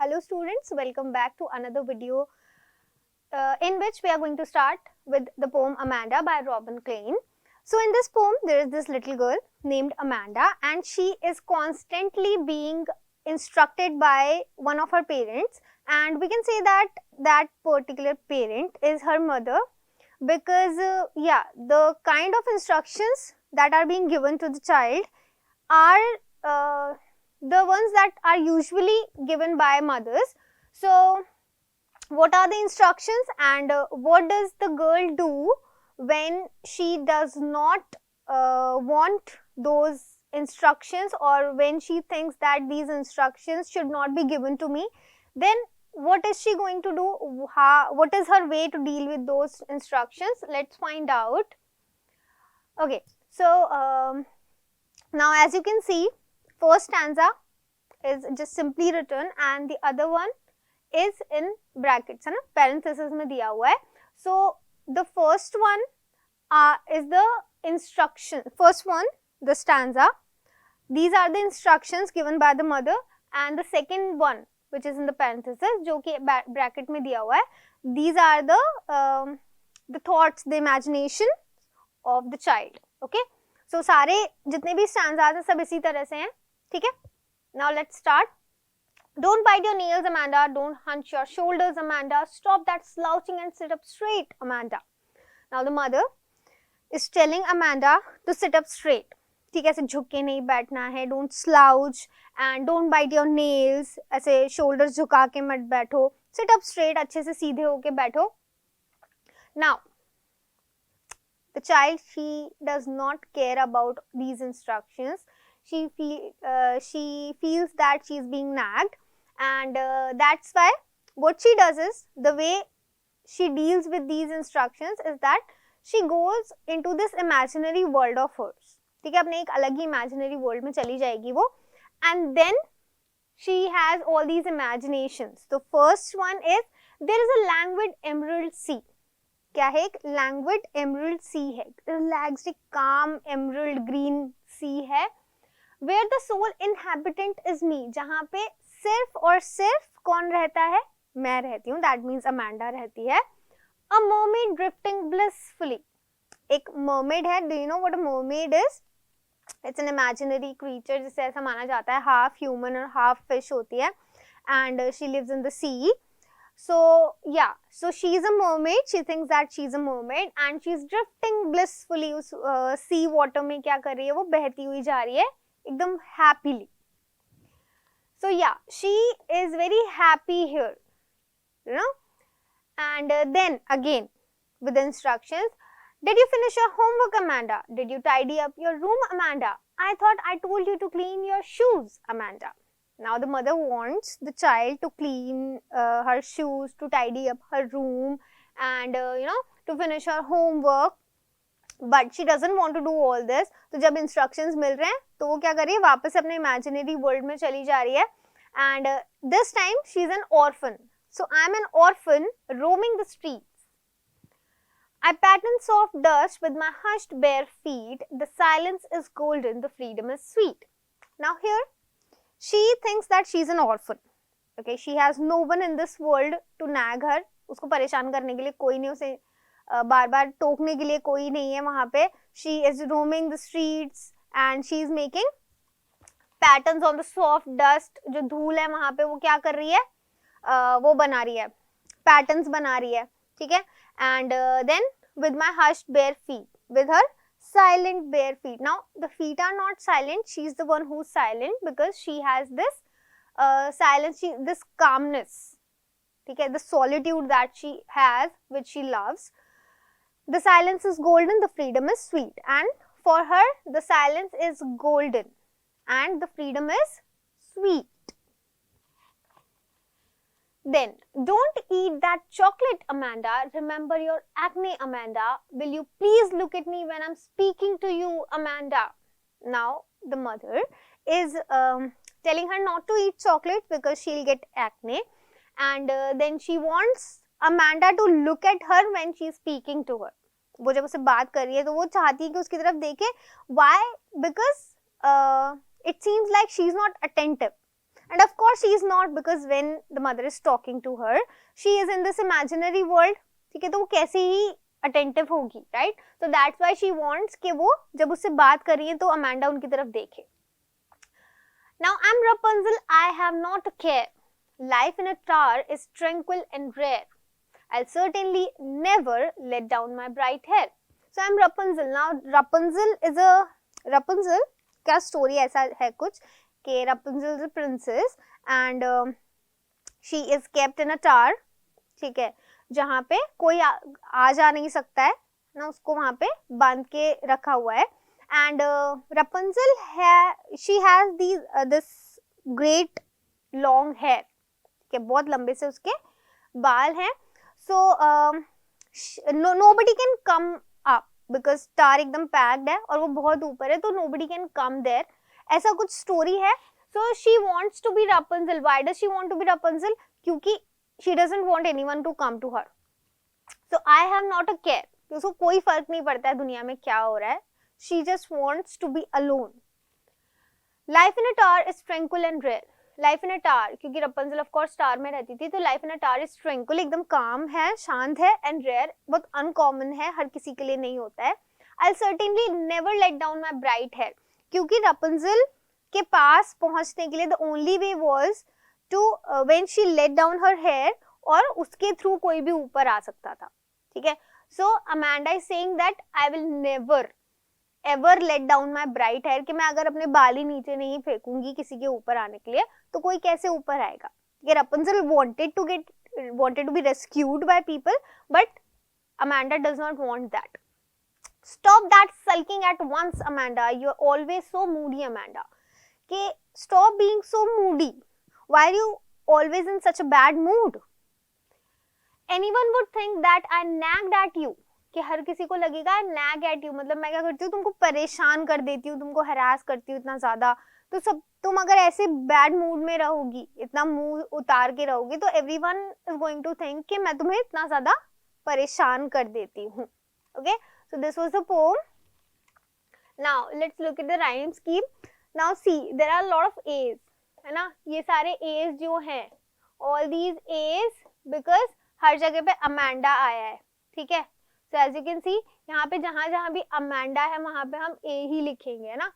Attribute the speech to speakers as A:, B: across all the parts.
A: Hello students, welcome back to another video in which we are going to start with the poem Amanda by Robin Klein. So in this poem, there is this little girl named Amanda and she is constantly being instructed by one of her parents, and we can say that that particular parent is her mother because the kind of instructions that are being given to the child are the ones that are usually given by mothers. So what are the instructions and what does the girl do when she does not want those instructions, or when she thinks that these instructions should not be given to me? Then what is she going to do? What is her way to deal with those instructions? Let's find out. Okay, so now as you can see, first stanza is just simply written and the other one is in brackets, है ना, parenthesis में दिया हुआ है. So the first one is the instruction. First one, the stanza. These are the instructions given by the mother, and the second one, which is in the parenthesis, जो कि bracket में दिया हुआ है. These are the thoughts, the imagination of the child. Okay. So सारे जितने भी stanzas हैं सब इसी तरह से हैं. ठीक है. Now let's start. Don't bite your nails, Amanda. Don't hunch your shoulders, Amanda. Stop that slouching and sit up straight, Amanda. Now the mother is telling Amanda to sit up straight. ठीक है, ऐसे झुक के नहीं बैठना है. Don't slouch and don't bite your nails. ऐसे shoulders झुका के मत बैठो. Sit up straight, अच्छे से सीधे होके बैठो. Now the child, she does not care about these instructions. She feels that she is being nagged, and that's why what she does is, the way she deals with these instructions is that she goes into this imaginary world of hers. ठीक है, अपने एक अलग ही imaginary world में चली जाएगी वो, and then she has all these imaginations. The first one is, there is a languid emerald sea. क्या है? एक languid emerald sea है, relaxed calm emerald green sea है. Where the sole inhabitant is me, जहाँ पे सिर्फ और सिर्फ कौन रहता है? मैं रहती हूँ. That means Amanda रहती है. A mermaid drifting blissfully. एक mermaid है. Do you know what a mermaid is? It's an imaginary creature, जिसे ऐसा माना जाता है half human और half fish होती है, and she lives in the sea. So yeah, so she is a mermaid. She thinks that she is a mermaid and she is drifting blissfully. उस sea water में क्या कर रही है? वो बहती हुई जा रही है एकदम happily. So yeah, she is very happy here, you know. And then again with the instructions, did you finish your homework, Amanda? Did you tidy up your room, Amanda? I thought I told you to clean your shoes, Amanda. Now the mother wants the child to clean her shoes, to tidy up her room, and to finish her homework. But she doesn't want to do all this. तो जब instructions मिल रहे हैं तो वो क्या कर रही है? वापस अपने imaginary world में चली जा रही है. And this time she is an orphan. So I am an orphan roaming the streets. I pattern soft dust with my hushed bare feet. The silence is golden, the freedom is sweet. Now here she thinks that she is an orphan. Okay, she has no one in this world to nag her. उसको परेशान करने के लिए कोई नहीं, उसे बार बार टोकने के लिए कोई नहीं है वहाँ पे. She is roaming the streets and she is making patterns on the soft dust. जो धूल है वहाँ पे वो क्या कर रही है? वो बना रही है, patterns बना रही है. ठीक है. And then with my hushed bare feet, with her silent bare feet. Now the feet are not silent. She is the one who is silent because she has this silence, this calmness. ठीक है, the solitude that she has, which she loves. The silence is golden, the freedom is sweet. And for her, the silence is golden and the freedom is sweet. Then, don't eat that chocolate, Amanda. Remember your acne, Amanda. Will you please look at me when I'm speaking to you, Amanda? Now, the mother is telling her not to eat chocolate because she'll get acne. And then she wants Amanda to look at her when she's speaking to her. वो जब उससे बात कर रही है तो वो चाहती है कि उसकी तरफ देखे. Why? Because it seems like she's not attentive. and of course she is not, because when the mother is talking to her, she is in this imaginary world, ठीक है, तो वो कैसे ही अटेंटिव होगी, राइट? तो दैट्स व्हाई शी वांट्स कि वो जब उससे बात कर रही है तो अमांडा उनकी तरफ देखे. Now I'm Rapunzel, I have not a care. Life in a tower is tranquil and rare. I'll certainly never let down my bright hair. So I'm Rapunzel. Now Rapunzel is a Rapunzel का story ऐसा है कुछ कि Rapunzel is a princess and she is kept in a tower, ठीक है, जहाँ पे कोई आ जा नहीं सकता है ना, उसको वहाँ पे बांध के रखा हुआ है. And Rapunzel she has this great long hair, के बहुत लंबे से उसके बाल हैं. So nobody can come up because tower एकदम packed है और वो बहुत ऊपर है, तो nobody can come there. ऐसा कुछ स्टोरी है. So she wants to be Rapunzel. Why does she want to be Rapunzel? क्योंकि she doesn't want anyone to come to her. So I have not a care. उसको कोई फर्क नहीं पड़ता है दुनिया में क्या हो रहा है. She just wants to be alone. Life in a tower is tranquil and rare. Life in a tower, क्योंकि Rapunzel of course tower में रहती थी, तो life in a tower is tranquil, एकदम calm है, शांत है, and rare, बहुत uncommon है, हर किसी के लिए नहीं होता है. I'll certainly never let down my bright hair. क्योंकि Rapunzel के पास पहुंचने के लिए the only way was to when she let down her hair, और उसके थ्रू कोई भी ऊपर आ सकता था, ठीक है. So Amanda is saying that I will never ever let down my bright hair, कि मैं अगर अपने बाल ही नीचे नहीं फेंकूंगी किसी के ऊपर आने के लिए तो कोई कैसे ऊपर आएगा. ये Rapunzel wanted to be rescued by people, but Amanda does not want that. Stop that sulking at once, Amanda. You are always so moody, Amanda. कि stop being so moody. Why are you always in such a bad mood? Anyone would think that I nagged at you. कि हर किसी को लगेगा nag at you, मतलब मैं क्या करती हूँ, तुमको परेशान कर देती हूँ, तुमको हरास करती हूँ इतना ज्यादा. तो सब तुम अगर ऐसे बैड मूड में रहोगी, इतना मुंह उतार के रहोगी, तो everyone is going to think कि मैं तुम्हें इतना ज्यादा परेशान कर देती हूँ. Okay, so this was the poem. Now let's look at the rhyme scheme. Now see there are lot of A's, है ना, ये सारे एज जो हैं, ऑल दीज एज बिकॉज हर जगह पे अमांडा आया है, ठीक है. So as you can see, यहाँ पे जहाँ भी अमांडा है वहाँ पे हम ए ही लिखेंगे, है ना.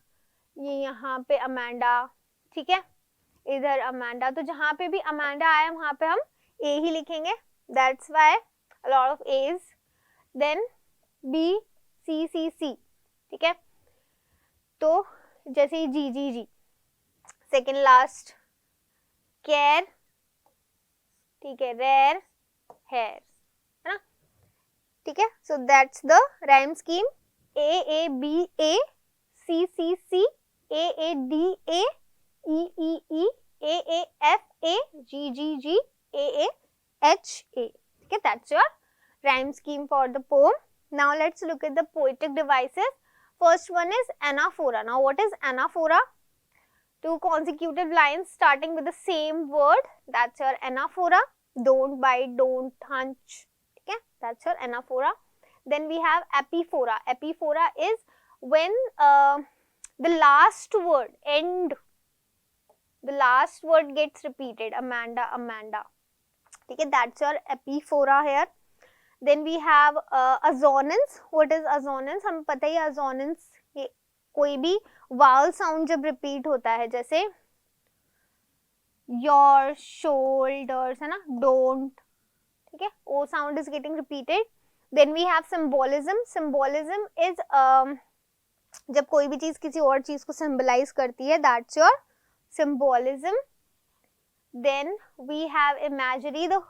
A: ये यहाँ पे अमांडा, ठीक है, इधर अमांडा, तो जहाँ पे भी अमांडा आया वहाँ पे हम ए ही लिखेंगे. That's why a lot of A's. Then B, C, C, C, ठीक है. तो जैसे जी जी जी, सेकेंड लास्ट care, ठीक है, rare, hair, है ना, ठीक है. So that's the rhyme scheme. A A B A, C C C, A A D A, E E E, A A F A, G G G, A A H A. Okay, that's your rhyme scheme for the poem. Now let's look at the poetic devices. First one is anaphora. Now what is anaphora? Two consecutive lines starting with the same word. That's your anaphora. Don't bite, don't hunch. Okay, that's your anaphora. Then we have epiphora. Epiphora is when the last word gets repeated. Amanda, Amanda. Okay, that's your epiphora here. Then we have assonance. What is assonance? हम पता ही assonance ये कोई भी vowel sound जब repeat होता है, जैसे your shoulders, है ना, don't, ठीक है, O sound is getting repeated. Then we have symbolism. Symbolism is जब कोई भी चीज किसी और चीज को symbolize करती है, that's your symbolism. Then we have imagery. The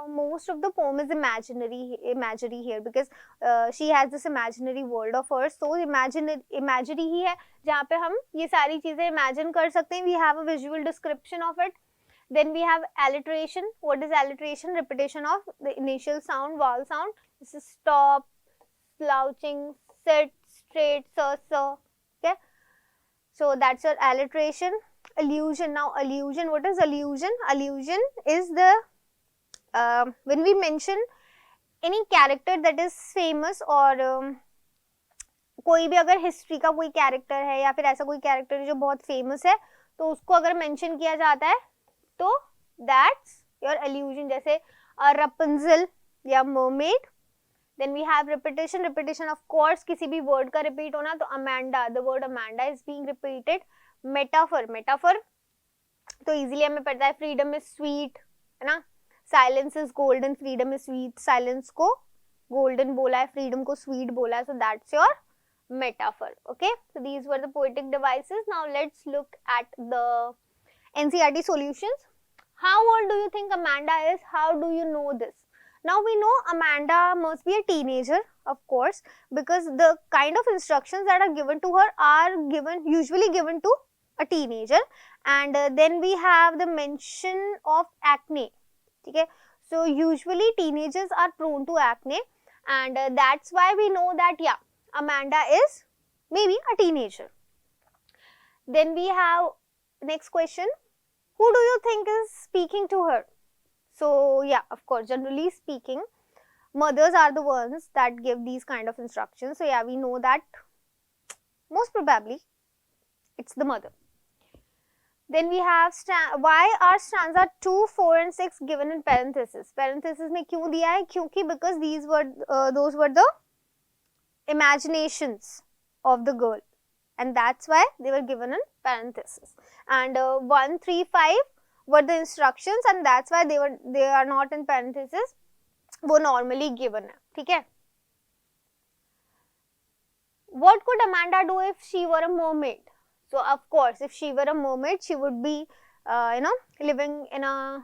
A: most of the poem is imagery here because she has this imaginary world of hers. So imagery ही है जहाँ पे हम ये सारी चीजें imagine कर सकते हैं. We have a visual description of it. Then we have alliteration. What is alliteration? Repetition of the initial sound, vowel sound. This is stop, slouching, sit, straight, sir. Okay. So that's your alliteration. Allusion. Now allusion. What is allusion? Allusion is the when we mention any character that is famous or कोई भी अगर history का कोई character है या फिर ऐसा कोई कैरेक्टर है जो बहुत फेमस है, तो उसको अगर मेंशन किया जाता है तो दैट्स योर allusion, जैसे Rapunzel या mermaid. Then we have repetition. Repetition of course किसी भी word का repeat होना, तो Amanda, the word Amanda is being repeated. Metaphor, metaphor तो easily हमें पता है freedom is sweet, है ना. Silence is golden, freedom is sweet. Silence को golden बोला है, freedom को sweet बोला है, so that's your metaphor. Okay, so these were the poetic devices. Now let's look at the NCERT solutions. How old do you think Amanda is? How do you know this? Now we know Amanda must be a teenager, of course, because the kind of instructions that are given to her are usually given to a teenager. And then we have the mention of acne. Okay, so usually teenagers are prone to acne, and that's why we know that yeah, Amanda is maybe a teenager. Then we have next question. Who do you think is speaking to her? So yeah, of course, generally speaking, mothers are the ones that give these kind of instructions. So yeah, we know that most probably it's the mother. Then we have why are stanza 2, 4 and 6 given in parenthesis? Parenthesis में क्यों दिया है? क्योंकि because these were those were the imaginations of the girl, and that's why they were given in parenthesis. And 1, 3, 5 were the instructions, and that's why they are not in parenthesis. वो normally given है, ठीक है. What could Amanda do if she were a mermaid? So of course, if she were a mermaid, she would be living in a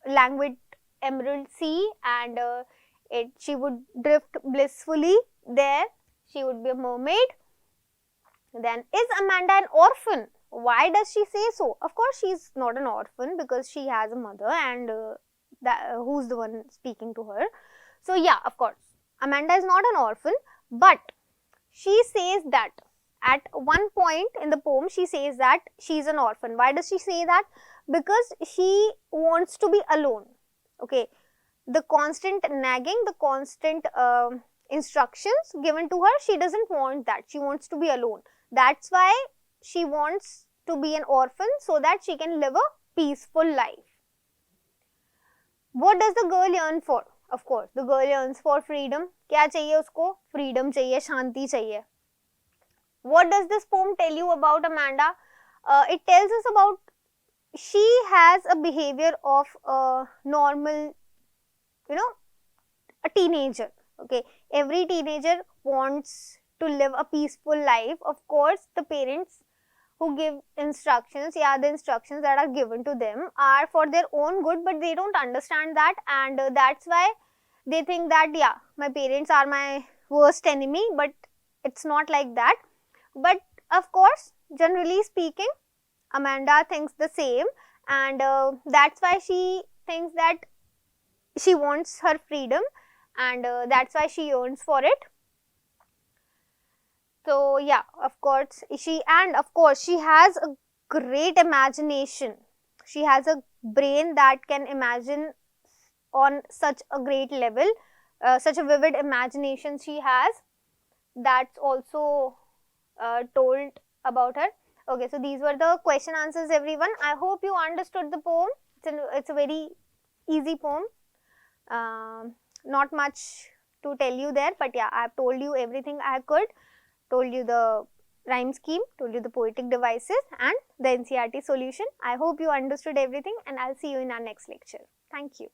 A: languid emerald sea, and she would drift blissfully there. She would be a mermaid. Then, is Amanda an orphan? Why does she say so? Of course, she's not an orphan because she has a mother, and who's the one speaking to her. So yeah, of course, Amanda is not an orphan, but she says that at one point in the poem, she says that she's an orphan. Why does she say that? Because she wants to be alone. Okay, the constant nagging, the constant instructions given to her, she doesn't want that. She wants to be alone. That's why she wants to be an orphan, so that she can live a peaceful life. What does the girl yearn for? Of course, the girl yearns for freedom. क्या चाहिए उसको? Freedom चाहिए, शांति चाहिए. What does this poem tell you about Amanda? It tells us about she has a behavior of a normal, a teenager. Okay, every teenager wants to live a peaceful life. Of course, the parents who give instructions, the instructions that are given to them are for their own good, but they don't understand that, and that's why they think that yeah, my parents are my worst enemy, but it's not like that. But of course, generally speaking, Amanda thinks the same, and that's why she thinks that she wants her freedom, and that's why she yearns for it. So yeah, of course, she has a great imagination. She has a brain that can imagine on such a great level, such a vivid imagination she has. That's also told about her. Okay, so these were the question answers, everyone. I hope you understood the poem. It's a very easy poem. Not much to tell you there, but yeah, I have told you everything I could. Told you the rhyme scheme, told you the poetic devices and the NCERT solution. I hope you understood everything, and I'll see you in our next lecture. Thank you.